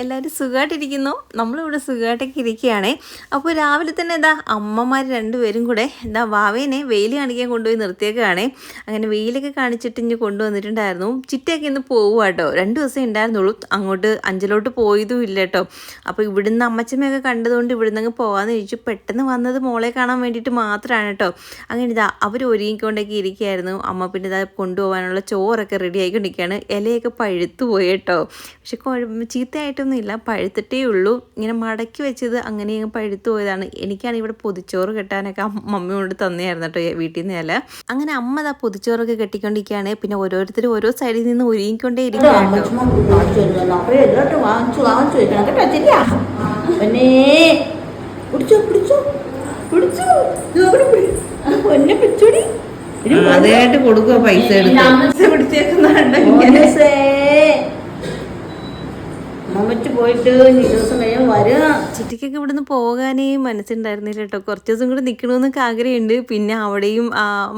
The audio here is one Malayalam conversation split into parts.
എല്ലാവരും സുഖമായിട്ടിരിക്കുന്നു. നമ്മളിവിടെ സുഖമായിട്ടൊക്കെ ഇരിക്കുകയാണേ. അപ്പോൾ രാവിലെ തന്നെ അമ്മമാർ രണ്ടുപേരും കൂടെ വാവേനെ വെയിൽ കാണിക്കാൻ കൊണ്ടുപോയി നിർത്തിയേക്കാണേ. അങ്ങനെ വെയിലൊക്കെ കാണിച്ചിട്ട് ഇനി കൊണ്ടുവന്നിട്ടുണ്ടായിരുന്നു. ചിറ്റയൊക്കെ ഇന്ന് പോവുക കേട്ടോ. 2 ദിവസം ഉണ്ടായിരുന്നുള്ളൂ. അങ്ങോട്ട് അഞ്ചലോട്ട് പോയതും ഇല്ല കേട്ടോ. അപ്പോൾ ഇവിടുന്ന് അമ്മച്ചമ്മയൊക്കെ കണ്ടതുകൊണ്ട് ഇവിടുന്ന് അങ്ങ് പോകാമെന്ന് ചോദിച്ചു. പെട്ടെന്ന് വന്നത് മോളെ കാണാൻ വേണ്ടിയിട്ട് മാത്രമാണ് കേട്ടോ. അങ്ങനെ അവർ ഒരുങ്ങിക്കൊണ്ടൊക്കെ ഇരിക്കുകയായിരുന്നു. അമ്മ പിന്നെ കൊണ്ടുപോകാനുള്ള ചോറൊക്കെ റെഡി ആയിക്കൊണ്ടിരിക്കുകയാണ്. ഇലയൊക്കെ പഴുത്തു പോയി കേട്ടോ. പക്ഷെ ചീത്തയായിട്ടൊന്നും ഇല്ല, പഴുത്തിട്ടേ ഉള്ളൂ. ഇങ്ങനെ മടക്കി വെച്ചത് അങ്ങനെ പഴുത്തു പോയതാണ്. എനിക്കാണ് ഇവിടെ പൊതിച്ചോറ് കെട്ടാനൊക്കെ മമ്മി കൊണ്ട് തന്നെയായിരുന്നു കേട്ടോ വീട്ടിൽ നിന്ന്. അങ്ങനെ അമ്മ പൊതിച്ചോറൊക്കെ കെട്ടിക്കൊണ്ടിരിക്കുകയാണ്. പിന്നെ ഓരോരുത്തരും ഓരോ സൈഡിൽ നിന്ന് ഒരുങ്ങിക്കൊണ്ടേ ഇരിക്കുകയാണ്. അതായിട്ട് കൊടുക്കുക പൈസ പോയിട്ട് ദിവസം കഴിയാൻ വരിക. ചിറ്റിക്കൊക്കെ ഇവിടുന്ന് പോകാനേ മനസ്സുണ്ടായിരുന്നില്ല കേട്ടോ. കുറച്ച് ദിവസം കൂടെ നിൽക്കണമെന്നൊക്കെ ആഗ്രഹമുണ്ട്. പിന്നെ അവിടെയും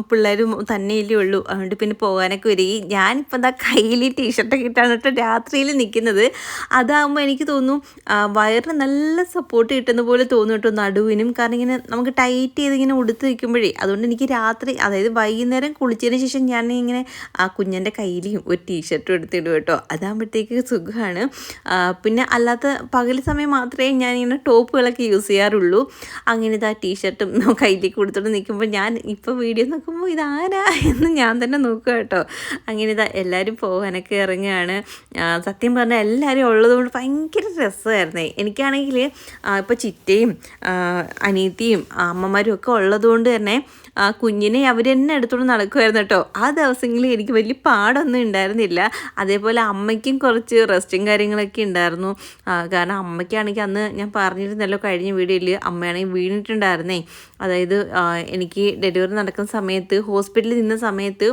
പിള്ളേരും തന്നെയല്ലേ ഉള്ളൂ. അതുകൊണ്ട് പിന്നെ പോകാനൊക്കെ വരികയും ഞാനിപ്പോൾ കയ്യിൽ ടീഷർട്ടൊക്കെ ഇട്ടാണ് കേട്ടോ രാത്രിയിൽ നിൽക്കുന്നത്. അതാകുമ്പോൾ എനിക്ക് തോന്നും വയറിന് നല്ല സപ്പോർട്ട് കിട്ടുന്ന പോലെ തോന്നും കേട്ടോ നടുവിനും. കാരണം ഇങ്ങനെ നമുക്ക് ടൈറ്റ് ചെയ്ത് ഇങ്ങനെ ഉടുത്ത് നിൽക്കുമ്പോഴേ. അതുകൊണ്ട് എനിക്ക് രാത്രി, അതായത് വൈകുന്നേരം കുളിച്ചതിന് ശേഷം ഞാൻ ഇങ്ങനെ കുഞ്ഞൻ്റെ കയ്യിലും ഒരു ടീഷർട്ടും എടുത്തിടും കേട്ടോ. അതാകുമ്പോഴത്തേക്ക് സുഖമാണ്. പിന്നെ അല്ലാത്ത പകൽ സമയം മാത്രമേ ഞാനിങ്ങനെ ടോപ്പുകളൊക്കെ യൂസ് ചെയ്യാറുള്ളൂ. അങ്ങനെ ടീഷർട്ടും കയ്യിലേക്ക് കൊടുത്തോണ്ട് നിൽക്കുമ്പോൾ ഞാൻ ഇപ്പോൾ വീഡിയോ നോക്കുമ്പോൾ ഇതാരാ എന്ന് ഞാൻ തന്നെ നോക്കുക കേട്ടോ. അങ്ങനെ എല്ലാവരും പോകാനൊക്കെ ഇറങ്ങുകയാണ്. സത്യം പറഞ്ഞാൽ എല്ലാവരും ഉള്ളതുകൊണ്ട് ഭയങ്കര രസമായിരുന്നേ. എനിക്കാണെങ്കിൽ ഇപ്പോൾ ചിറ്റയും അനിയത്തിയും അമ്മമാരും ഒക്കെ ഉള്ളതുകൊണ്ട് തന്നെ കുഞ്ഞിനെ അവർ തന്നെ എടുത്തോണ്ട് നടക്കുമായിരുന്നു കേട്ടോ. ആ ദിവസങ്ങളിൽ എനിക്ക് വലിയ പാടൊന്നും ഉണ്ടായിരുന്നില്ല. അതേപോലെ അമ്മയ്ക്കും കുറച്ച് റെസ്റ്റും കാര്യങ്ങളൊക്കെ ഉണ്ടായിരുന്നു. കാരണം അമ്മയ്ക്കാണെങ്കിൽ അന്ന് ഞാൻ പറഞ്ഞിരുന്നല്ലോ കഴിഞ്ഞ വീഡിയോയിൽ, അമ്മയാണെങ്കിൽ വീണിട്ടുണ്ടായിരുന്നേ. അതായത് എനിക്ക് ഡെലിവറി നടക്കുന്ന സമയത്ത് ഹോസ്പിറ്റലിൽ നിന്ന സമയത്ത്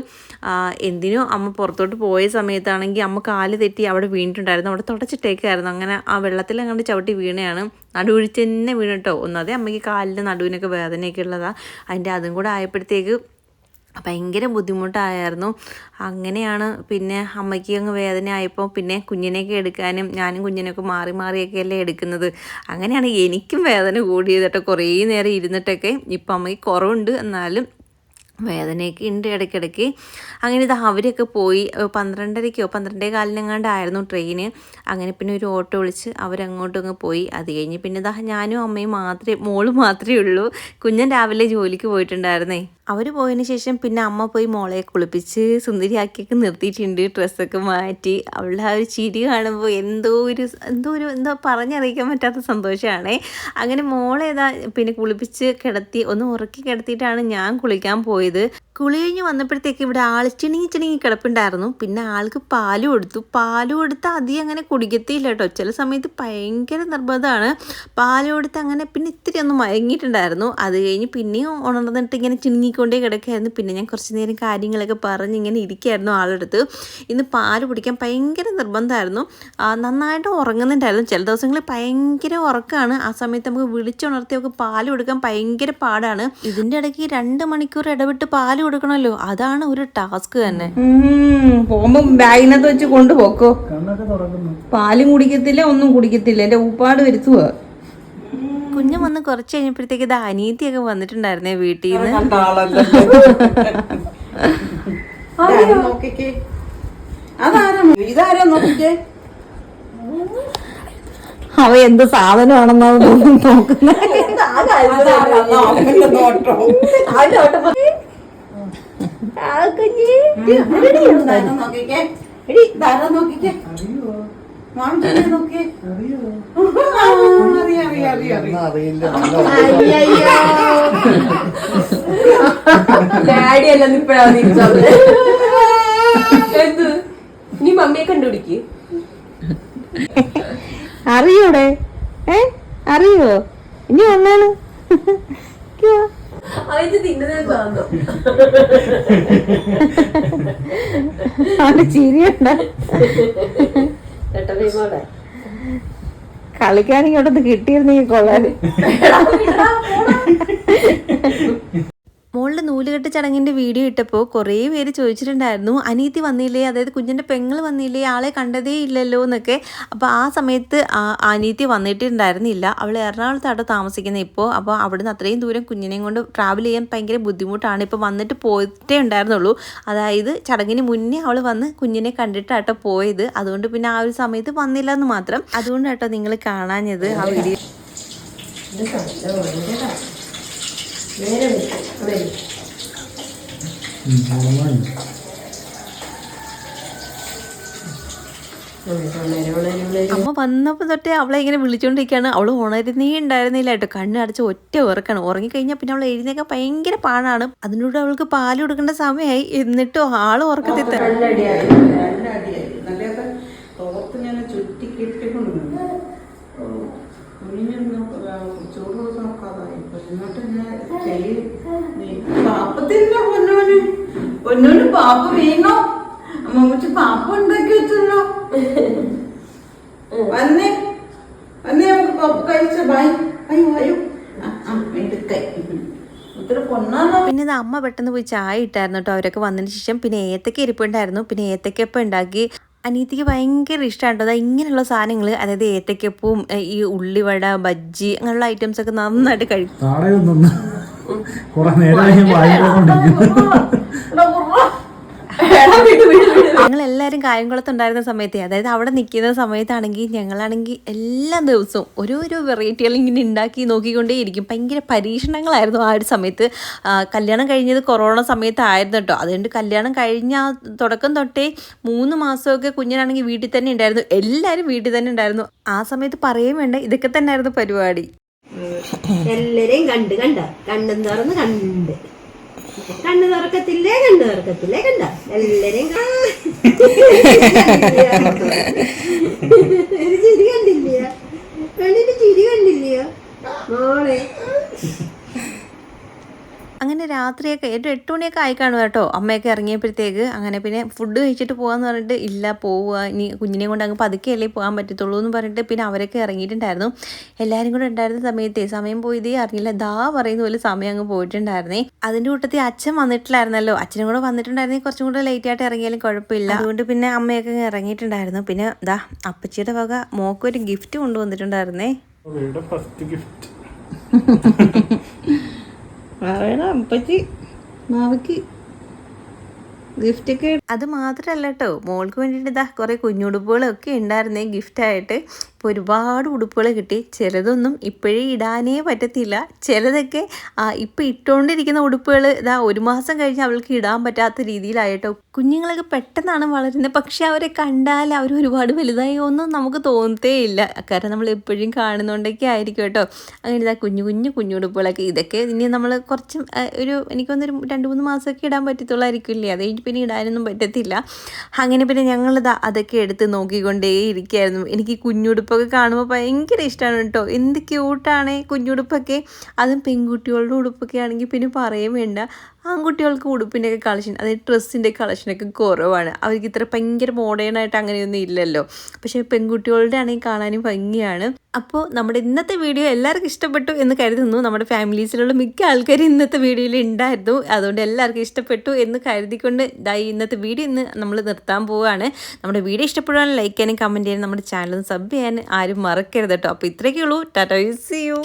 എന്തിനോ അമ്മ പുറത്തോട്ട് പോയ സമയത്താണെങ്കിൽ അമ്മ കാല് തെറ്റി അവിടെ വീണിട്ടുണ്ടായിരുന്നു. അവിടെ തുടച്ചിട്ടേക്കായിരുന്നു. അങ്ങനെ ആ വെള്ളത്തിൽ അങ്ങോട്ട് ചവിട്ടി വീണയാണ്. നടുവൊഴിച്ച് തന്നെ വീണ് കേട്ടോ. ഒന്നാതെ അമ്മയ്ക്ക് കാലിൻ്റെ നടുവിനൊക്കെ വേദനയൊക്കെ ഉള്ളതാണ്. അതിൻ്റെ അതും കൂടെ ആയപ്പോഴത്തേക്ക് ഭയങ്കര ബുദ്ധിമുട്ടായിരുന്നു. അങ്ങനെയാണ് പിന്നെ അമ്മയ്ക്ക് അങ്ങ് വേദന ആയപ്പോൾ പിന്നെ കുഞ്ഞിനെയൊക്കെ എടുക്കാനും ഞാനും കുഞ്ഞിനൊക്കെ മാറി മാറിയൊക്കെയല്ലേ എടുക്കുന്നത്. അങ്ങനെയാണ് എനിക്കും വേദന കൂടിയത് കേട്ടോ. കുറേ നേരം ഇരുന്നിട്ടൊക്കെ. ഇപ്പം അമ്മയ്ക്ക് കുറവുണ്ട്, എന്നാലും വേദനയൊക്കെ ഉണ്ട് ഇടയ്ക്കിടയ്ക്ക്. അങ്ങനെ അവരൊക്കെ പോയി. 12:30-ക്കോ 12:15 ട്രെയിന്. അങ്ങനെ പിന്നെ ഒരു ഓട്ടോ വിളിച്ച് അവരങ്ങോട്ടങ്ങ് പോയി. അത് കഴിഞ്ഞ് പിന്നെ ഞാനും അമ്മയും മോള് മാത്രമേ ഉള്ളൂ. കുഞ്ഞൻ രാവിലെ ജോലിക്ക് പോയിട്ടുണ്ടായിരുന്നേ. അവർ പോയതിന് ശേഷം പിന്നെ അമ്മ പോയി മോളെ കുളിപ്പിച്ച് സുന്ദരിയാക്കിയൊക്കെ നിർത്തിയിട്ടുണ്ട്. ഡ്രസ്സൊക്കെ മാറ്റി. അവളുടെ ആ ഒരു ചിരി കാണുമ്പോൾ എന്തോ പറഞ്ഞറിയിക്കാൻ പറ്റാത്ത സന്തോഷമാണേ. അങ്ങനെ മോളെ പിന്നെ കുളിപ്പിച്ച് കിടത്തി ഒന്ന് ഉറക്കി കിടത്തിയിട്ടാണ് ഞാൻ കുളിക്കാൻ പോയത്. കുളി കഴിഞ്ഞ് വന്നപ്പോഴത്തേക്ക് ഇവിടെ ആൾ ചിണങ്ങി കിടപ്പുണ്ടായിരുന്നു. പിന്നെ ആൾക്ക് പാല് കൊടുത്ത് അധികം അങ്ങനെ കുടിക്കത്തില്ല കേട്ടോ. ചില സമയത്ത് ഭയങ്കര നിർബന്ധമാണ്. പാല് കൊടുത്ത് അങ്ങനെ പിന്നെ ഇത്തിരി ഒന്ന് മയങ്ങിയിട്ടുണ്ടായിരുന്നു. അത് കഴിഞ്ഞ് പിന്നെയും ഉണർന്നിട്ട് ഇങ്ങനെ ചിണങ്ങിക്കൊണ്ടേ കിടക്കുകയായിരുന്നു. പിന്നെ ഞാൻ കുറച്ച് നേരം കാര്യങ്ങളൊക്കെ പറഞ്ഞ് ഇങ്ങനെ ഇരിക്കുകയായിരുന്നു ആളെടുത്ത്. ഇന്ന് പാല് കുടിക്കാൻ ഭയങ്കര നിർബന്ധമായിരുന്നു. നന്നായിട്ട് ഉറങ്ങുന്നുണ്ടായിരുന്നു. ചില ദിവസങ്ങളിൽ ഭയങ്കര ഉറക്കമാണ്. ആ സമയത്ത് നമുക്ക് വിളിച്ചുണർത്തിയൊക്കെ പാല് കൊടുക്കാൻ ഭയങ്കര പാടാണ്. ഇതിൻ്റെ ഇടയ്ക്ക് 2 മണിക്കൂർ ഇടവിട്ട് പാല് കൊടുക്കണല്ലോ. അതാണ് ഒരു ടാസ്ക് തന്നെ. പോകുമ്പോ ബാഗിനകത്ത് വെച്ച് കൊണ്ടുപോക്കോ. പാലും കുടിക്കത്തില്ല, ഒന്നും കുടിക്കത്തില്ല. എന്റെ ഊപ്പാട് വരുത്തുക. കുഞ്ഞ് വന്ന് കുറച്ച് കഴിഞ്ഞപ്പോഴത്തേക്ക് അനിയത്തിയൊക്കെ വന്നിട്ടുണ്ടായിരുന്നേ വീട്ടിൽ നിന്ന്. അവ എന്ത് സാധനമാണെന്നാണ് നോക്കുന്നത്. ഡാഡിയല്ലെന്ന് ഇപ്പഴാണ് എന്ത് നീ മമ്മിയെ കണ്ടുപിടിക്ക്. അറിയോടെ? അറിയോ? ഇനി വന്നാണ് ചിരിയുണ്ട. കളിക്കാൻ ഇങ്ങോട്ടത് കിട്ടിയിരുന്നെങ്കിൽ കൊള്ളാൻ. മോളിൽ നൂലുകെട്ട് ചടങ്ങിൻ്റെ വീഡിയോ ഇട്ടപ്പോൾ കുറേ പേര് ചോദിച്ചിട്ടുണ്ടായിരുന്നു, അനീതി വന്നില്ലേ, അതായത് കുഞ്ഞിൻ്റെ പെങ്ങൾ വന്നില്ലേ, ആളെ കണ്ടതേ ഇല്ലല്ലോ എന്നൊക്കെ. അപ്പോൾ ആ സമയത്ത് അനീതി വന്നിട്ടുണ്ടായിരുന്നില്ല. അവൾ എറണാകുളത്താണ് താമസിക്കുന്നത് ഇപ്പോൾ. അപ്പോൾ അവിടുന്ന് അത്രയും ദൂരം കുഞ്ഞിനെയും കൊണ്ട് ട്രാവൽ ചെയ്യാൻ ഭയങ്കര ബുദ്ധിമുട്ടാണ്. ഇപ്പോൾ വന്നിട്ട് പോയിട്ടേ ഉണ്ടായിരുന്നുള്ളൂ. അതായത് ചടങ്ങിന് മുന്നേ അവൾ വന്ന് കുഞ്ഞിനെ കണ്ടിട്ടാട്ടോ പോയത്. അതുകൊണ്ട് പിന്നെ ആ ഒരു സമയത്ത് വന്നില്ല എന്ന് മാത്രം. അതുകൊണ്ടാട്ടോ നിങ്ങൾ കാണാഞ്ഞത് ആ വീഡിയോ. അമ്മ വന്നപ്പോൾ തൊട്ടേ അവളെ ഇങ്ങനെ വിളിച്ചോണ്ടിരിക്കുകയാണ്. അവൾ ഉണരുന്നേ ഉണ്ടായിരുന്നില്ല കേട്ടോ. കണ്ണ് അടച്ച് ഒറ്റ ഉറക്കാണ്. ഉറങ്ങിക്കഴിഞ്ഞാൽ പിന്നെ അവൾ എഴുന്നേക്കാൻ ഭയങ്കര പാടാണ്. അതിനോട് അവൾക്ക് പാല് കൊടുക്കേണ്ട സമയമായി. എന്നിട്ടും ആള് ഉറക്കത്തിൽ പൊന്നോന് പാപ്പ വീണോ? അമ്മൂച്ച് പാപ്പ ഉണ്ടാക്കി വെച്ചല്ലോ. വന്നേ വന്നേ, നമുക്ക് പപ്പ കഴിച്ച ബായ്. അയ്യോ അയ്യോ എടുക്കായി ഒത്തിരി പൊന്നാണോ. പിന്നെ ഇത് അമ്മ പെട്ടെന്ന് പോയി ചായ ഇട്ടായിരുന്നു കേട്ടോ അവരൊക്കെ വന്നതിന് ശേഷം. പിന്നെ ഏത്തക്ക ഇരിപ്പുണ്ടായിരുന്നു. പിന്നെ ഏത്തക്കപ്പം ഉണ്ടാക്കി. അനീതിക്ക് ഭയങ്കര ഇഷ്ടമാണ് കേട്ടോ. അതായത് ഇങ്ങനെയുള്ള സാധനങ്ങൾ, അതായത് ഏത്തക്കപ്പവും ഈ ഉള്ളിവട, ബജ്ജി അങ്ങനെയുള്ള ഐറ്റംസ് ഒക്കെ നന്നായിട്ട് കഴിക്കും. ഞങ്ങളെല്ലാവരും കായംകുളത്തുണ്ടായിരുന്ന സമയത്ത്, അതായത് അവിടെ നിൽക്കുന്ന സമയത്താണെങ്കിൽ ഞങ്ങളാണെങ്കിൽ എല്ലാ ദിവസവും ഓരോരോ വെറൈറ്റികൾ ഇങ്ങനെ ഉണ്ടാക്കി നോക്കിക്കൊണ്ടേയിരിക്കും. ഭയങ്കര പരീക്ഷണങ്ങളായിരുന്നു ആ ഒരു സമയത്ത്. കല്യാണം കഴിഞ്ഞത് കൊറോണ സമയത്തായിരുന്നു കേട്ടോ. അതുകൊണ്ട് കല്യാണം കഴിഞ്ഞ ആ തുടക്കം തൊട്ടേ 3 മാസമൊക്കെ കുഞ്ഞിനാണെങ്കിൽ വീട്ടിൽ തന്നെ ഉണ്ടായിരുന്നു. എല്ലാവരും വീട്ടിൽ തന്നെ ഉണ്ടായിരുന്നു. ആ സമയത്ത് പറയുകയും വേണ്ട, ഇതൊക്കെ തന്നെ ആയിരുന്നു പരിപാടി. എല്ലാരെയും കണ്ണും തുറന്ന് കണ്ണു തുറക്കത്തില്ലേ കണ്ട എല്ലാരെയും ചിരി കണ്ടില്ല, കണ്ണിന് ചിരി കണ്ടില്ലയോ മോളെ. അങ്ങനെ രാത്രിയൊക്കെ ഒരു 8 മണിയൊക്കെ ആയി കാണും കേട്ടോ അമ്മയൊക്കെ ഇറങ്ങിയപ്പോഴത്തേക്ക്. അങ്ങനെ പിന്നെ ഫുഡ് കഴിച്ചിട്ട് പോകാമെന്ന് പറഞ്ഞിട്ട്, ഇല്ല പോവുക ഇനി കുഞ്ഞിനെ കൊണ്ട് അങ്ങ് പതുക്കെയല്ലേ പോകാൻ പറ്റത്തുള്ളൂ എന്ന് പറഞ്ഞിട്ട് പിന്നെ അവരൊക്കെ ഇറങ്ങിയിട്ടുണ്ടായിരുന്നു. എല്ലാവരും കൂടെ ഉണ്ടായിരുന്ന സമയത്തെ സമയം പോയതേ അറിയില്ല. പറയുന്ന പോലെ സമയം അങ്ങ് പോയിട്ടുണ്ടായിരുന്നേ. അതിൻ്റെ കൂട്ടത്തിൽ അച്ഛൻ വന്നിട്ടില്ലായിരുന്നല്ലോ. അച്ഛനും കൂടെ വന്നിട്ടുണ്ടായിരുന്നെങ്കിൽ കുറച്ചും കൂടെ ലേറ്റായിട്ട് ഇറങ്ങിയാലും കുഴപ്പമില്ല. അതുകൊണ്ട് പിന്നെ അമ്മയൊക്കെ ഇറങ്ങിയിട്ടുണ്ടായിരുന്നു. പിന്നെ അപ്പച്ചിയുടെ വക മോക്കൊരു ഗിഫ്റ്റ് കൊണ്ടുവന്നിട്ടുണ്ടായിരുന്നേ. ഫസ്റ്റ് ഗിഫ്റ്റ് പറയണ അപ്പച്ചി മാവയ്ക്ക് ഗിഫ്റ്റൊക്കെ. അത് മാത്രമല്ല കേട്ടോ, മോൾക്ക് വേണ്ടിയിട്ട് കുറേ കുഞ്ഞുടുപ്പുകളൊക്കെ ഉണ്ടായിരുന്നേ ഗിഫ്റ്റായിട്ട്. ഇപ്പോൾ ഒരുപാട് ഉടുപ്പുകൾ കിട്ടി. ചിലതൊന്നും ഇപ്പോഴേ ഇടാനേ പറ്റത്തില്ല. ചിലതൊക്കെ ഇപ്പം ഇട്ടുകൊണ്ടിരിക്കുന്ന ഉടുപ്പുകൾ 1 മാസം കഴിഞ്ഞ് അവൾക്ക് ഇടാൻ പറ്റാത്ത രീതിയിലായിട്ടോ. കുഞ്ഞുങ്ങളൊക്കെ പെട്ടെന്നാണ് വളരുന്നത്. പക്ഷെ അവരെ കണ്ടാൽ അവർ ഒരുപാട് വലുതായി ഒന്നും നമുക്ക് തോന്നത്തേ ഇല്ല. കാരണം നമ്മൾ എപ്പോഴും കാണുന്നുണ്ടൊക്കെ ആയിരിക്കും കേട്ടോ. അങ്ങനെ കുഞ്ഞു കുഞ്ഞുടുപ്പുകളൊക്കെ. ഇതൊക്കെ ഇനി നമ്മൾ കുറച്ച് എനിക്കൊന്നൊരു 2-3 മാസമൊക്കെ ഇടാൻ പറ്റത്തുള്ളായിരിക്കില്ലേ. അത് കഴിഞ്ഞ് പിന്നെ ഇടാനൊന്നും പറ്റത്തില്ല. അങ്ങനെ പിന്നെ ഞങ്ങളിതാ അതൊക്കെ എടുത്ത് നോക്കിക്കൊണ്ടേ ഇരിക്കുകയായിരുന്നു. എനിക്ക് കുഞ്ഞുടുപ്പൊക്കെ കാണുമ്പോൾ ഭയങ്കര ഇഷ്ടമാണ് കേട്ടോ. എന്ത് ക്യൂട്ടാണ് കുഞ്ഞുടുപ്പൊക്കെ. അതും പെൺകുട്ടികളുടെ ഉടുപ്പൊക്കെ ആണെങ്കിൽ പിന്നെ പറയുകയും വേണ്ട. ആൺകുട്ടികൾക്ക് ഉടുപ്പിൻ്റെയൊക്കെ കളക്ഷൻ, അതായത് ഡ്രസ്സിൻ്റെ കളക്ഷനൊക്കെ കുറവാണ്. അവർക്ക് ഇത്ര ഭയങ്കര മോഡേണായിട്ട് അങ്ങനെയൊന്നും ഇല്ലല്ലോ. പക്ഷേ പെൺകുട്ടികളുടെ ആണെങ്കിൽ കാണാനും ഭംഗിയാണ്. അപ്പോൾ നമ്മുടെ ഇന്നത്തെ വീഡിയോ എല്ലാവർക്കും ഇഷ്ടപ്പെട്ടു എന്ന് കരുതുന്നു. നമ്മുടെ ഫാമിലീസിലുള്ള മിക്ക ആൾക്കാരും ഇന്നത്തെ വീഡിയോയിൽ ഉണ്ടായിരുന്നു. അതുകൊണ്ട് എല്ലാവർക്കും ഇഷ്ടപ്പെട്ടു എന്ന് കരുതിക്കൊണ്ട് ഇന്നത്തെ വീഡിയോ ഇന്ന് നമ്മൾ നിർത്താൻ പോവുകയാണ്. നമ്മുടെ വീഡിയോ ഇഷ്ടപ്പെടുവാൻ ലൈക്ക് ചെയ്യാനും കമൻറ്റ് ചെയ്യാനും നമ്മുടെ ചാനൽ സബ് ചെയ്യാൻ ആരും മറക്കരുത് കേട്ടോ. അപ്പോൾ ഇത്രയൊക്കെ ഉള്ളൂ. Tata, see U.